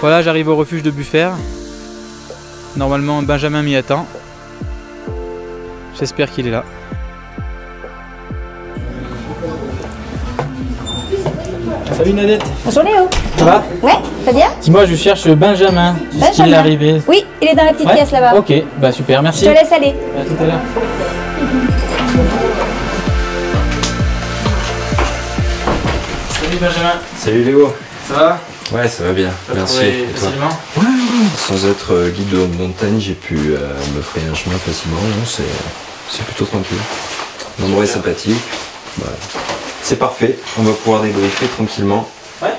Voilà, j'arrive au refuge de Buffère. Normalement, Benjamin m'y attend. J'espère qu'il est là. Salut Nadette. Bonjour Léo. Ça va? Ouais, très bien. Dis-moi, je cherche Benjamin. Est-ce qu'il est arrivé? Oui, il est dans la petite pièce là-bas. Ok, bah super, merci. Je te laisse aller. À tout à l'heure. Salut Benjamin. Salut Léo. Ça va? Ouais, ça va bien. Merci. Facilement? Ouais, sans être guide de haute montagne, j'ai pu me frayer un chemin facilement. C'est plutôt tranquille. L'endroit est sympathique. Bah, c'est parfait. On va pouvoir débriefer tranquillement. Ouais.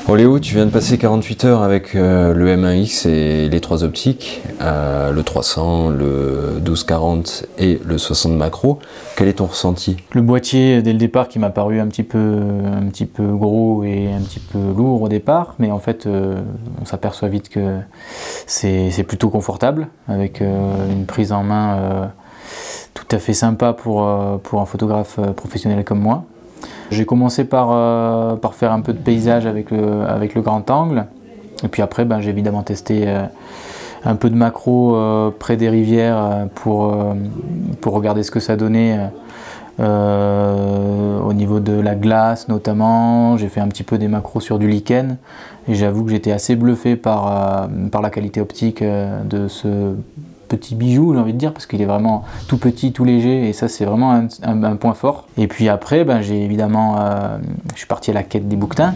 Bon Léo, tu viens de passer 48 heures avec le M1X et les 3 optiques, le 300, le 1240 et le 60 macro. Quel est ton ressenti? Le boîtier, dès le départ, qui m'a paru un petit peu gros et un petit peu lourd au départ, mais en fait, on s'aperçoit vite que c'est plutôt confortable, avec une prise en main tout à fait sympa pour un photographe professionnel comme moi. J'ai commencé par faire un peu de paysage avec le grand angle, et puis après j'ai évidemment testé un peu de macro près des rivières pour regarder ce que ça donnait au niveau de la glace notamment. J'ai fait un petit peu des macros sur du lichen, et j'avoue que j'étais assez bluffé par la qualité optique de ce petit bijou, j'ai envie de dire, parce qu'il est vraiment tout petit, tout léger, et ça c'est vraiment un point fort. Et puis après, j'ai évidemment, je suis parti à la quête des bouquetins.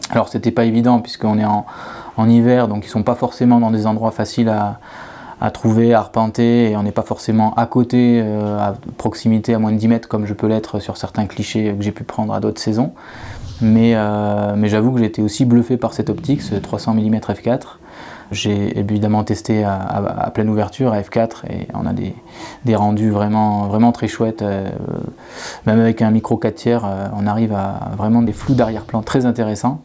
Alors c'était pas évident puisqu'on est en hiver, donc ils sont pas forcément dans des endroits faciles à trouver, à arpenter, et on n'est pas forcément à côté, à proximité, à moins de 10 mètres comme je peux l'être sur certains clichés que j'ai pu prendre à d'autres saisons. Mais j'avoue que j'ai été aussi bluffé par cette optique, ce 300 mm f4. J'ai évidemment testé à pleine ouverture, à f4, et on a des rendus vraiment très chouettes. Même avec un micro 4/3, on arrive à vraiment des flous d'arrière-plan très intéressants.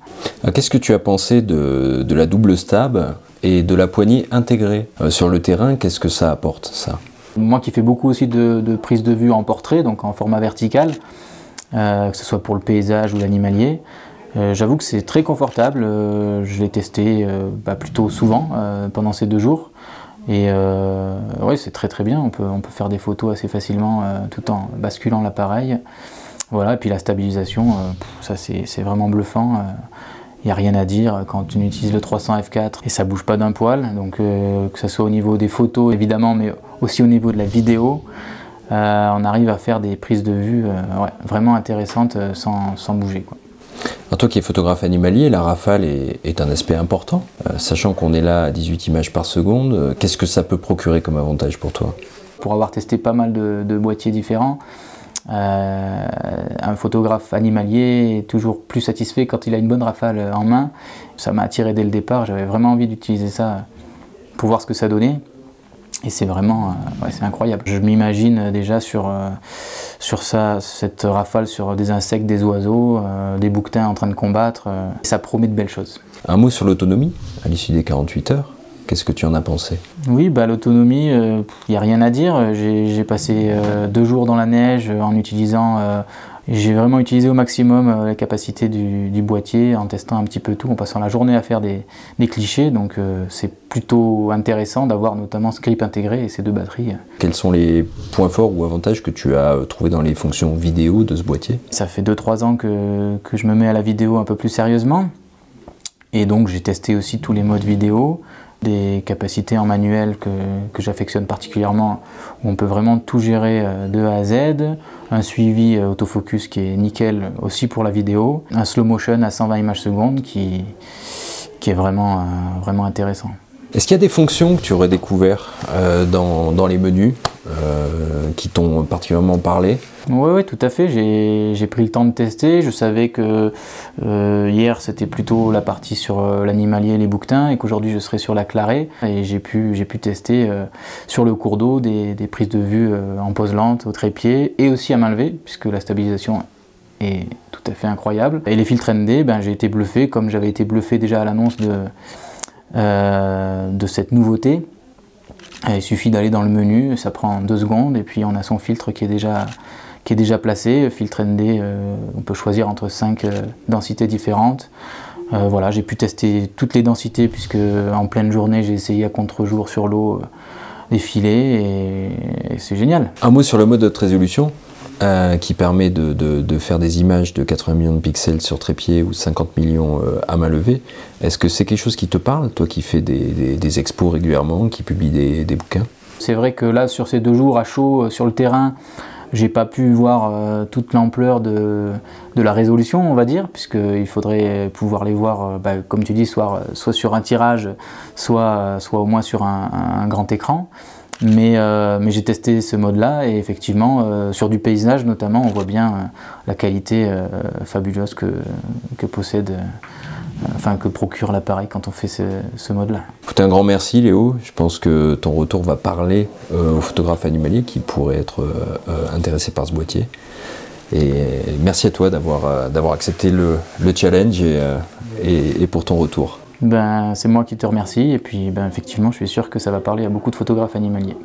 Qu'est-ce que tu as pensé de la double stab et de la poignée intégrée sur le terrain? Qu'est-ce que ça apporte, ça? Moi qui fais beaucoup aussi de prise de vue en portrait, donc en format vertical, que ce soit pour le paysage ou l'animalier, j'avoue que c'est très confortable. Je l'ai testé plutôt souvent pendant ces 2 jours, et ouais, c'est très bien. On peut faire des photos assez facilement tout en basculant l'appareil. Voilà, et puis la stabilisation, ça c'est vraiment bluffant. Il n'y a rien à dire quand on utilise le 300 f4 et ça bouge pas d'un poil. Donc que ce soit au niveau des photos évidemment, mais aussi au niveau de la vidéo, on arrive à faire des prises de vue vraiment intéressantes sans bouger, quoi. Alors toi qui es photographe animalier, la rafale est un aspect important. Sachant qu'on est là à 18 images par seconde, qu'est-ce que ça peut procurer comme avantage pour toi? Pour avoir testé pas mal de boîtiers différents, un photographe animalier est toujours plus satisfait quand il a une bonne rafale en main. Ça m'a attiré dès le départ, j'avais vraiment envie d'utiliser ça pour voir ce que ça donnait. Et c'est vraiment c'est incroyable. Je m'imagine déjà sur cette rafale sur des insectes, des oiseaux, des bouquetins en train de combattre. Ça promet de belles choses. Un mot sur l'autonomie à l'issue des 48 heures. Qu'est-ce que tu en as pensé? Oui, l'autonomie, il n'y a rien à dire. J'ai passé 2 jours dans la neige en utilisant... j'ai vraiment utilisé au maximum la capacité du boîtier en testant un petit peu tout, en passant la journée à faire des clichés. Donc c'est plutôt intéressant d'avoir notamment ce grip intégré et ces 2 batteries. Quels sont les points forts ou avantages que tu as trouvés dans les fonctions vidéo de ce boîtier? Ça fait 2-3 ans que je me mets à la vidéo un peu plus sérieusement. Et donc j'ai testé aussi tous les modes vidéo. Des capacités en manuel que j'affectionne particulièrement, où on peut vraiment tout gérer de A à Z, un suivi autofocus qui est nickel aussi pour la vidéo, un slow motion à 120 images secondes qui est vraiment intéressant. Est-ce qu'il y a des fonctions que tu aurais découvert dans les menus qui t'ont particulièrement parlé? Oui, tout à fait. J'ai pris le temps de tester. Je savais que hier c'était plutôt la partie sur l'animalier et les bouquetins, et qu'aujourd'hui je serais sur la clarée. Et j'ai pu tester sur le cours d'eau des prises de vue en pose lente, au trépied, et aussi à main levée, puisque la stabilisation est tout à fait incroyable. Et les filtres ND, j'ai été bluffé, comme j'avais été bluffé déjà à l'annonce de cette nouveauté. Il suffit d'aller dans le menu, ça prend 2 secondes, et puis on a son filtre qui est déjà placé. Filtre ND, on peut choisir entre 5 densités différentes. Voilà, j'ai pu tester toutes les densités puisque en pleine journée j'ai essayé à contre-jour sur l'eau des filets et c'est génial. Un mot sur le mode haute résolution qui permet de faire des images de 80 millions de pixels sur trépied ou 50 millions à main levée. Est-ce que c'est quelque chose qui te parle, toi qui fais des expos régulièrement, qui publie des bouquins? C'est vrai que là, sur ces 2 jours à chaud sur le terrain, j'ai pas pu voir toute l'ampleur de la résolution, on va dire, puisqu'il faudrait pouvoir les voir, comme tu dis, soit sur un tirage, soit au moins sur un grand écran. Mais j'ai testé ce mode-là et effectivement, sur du paysage notamment, on voit bien la qualité fabuleuse que possède, que procure l'appareil quand on fait ce mode-là. Un grand merci Léo, je pense que ton retour va parler aux photographes animaliers qui pourraient être intéressés par ce boîtier. Et merci à toi d'avoir accepté le challenge et pour ton retour. C'est moi qui te remercie et puis effectivement je suis sûr que ça va parler à beaucoup de photographes animaliers.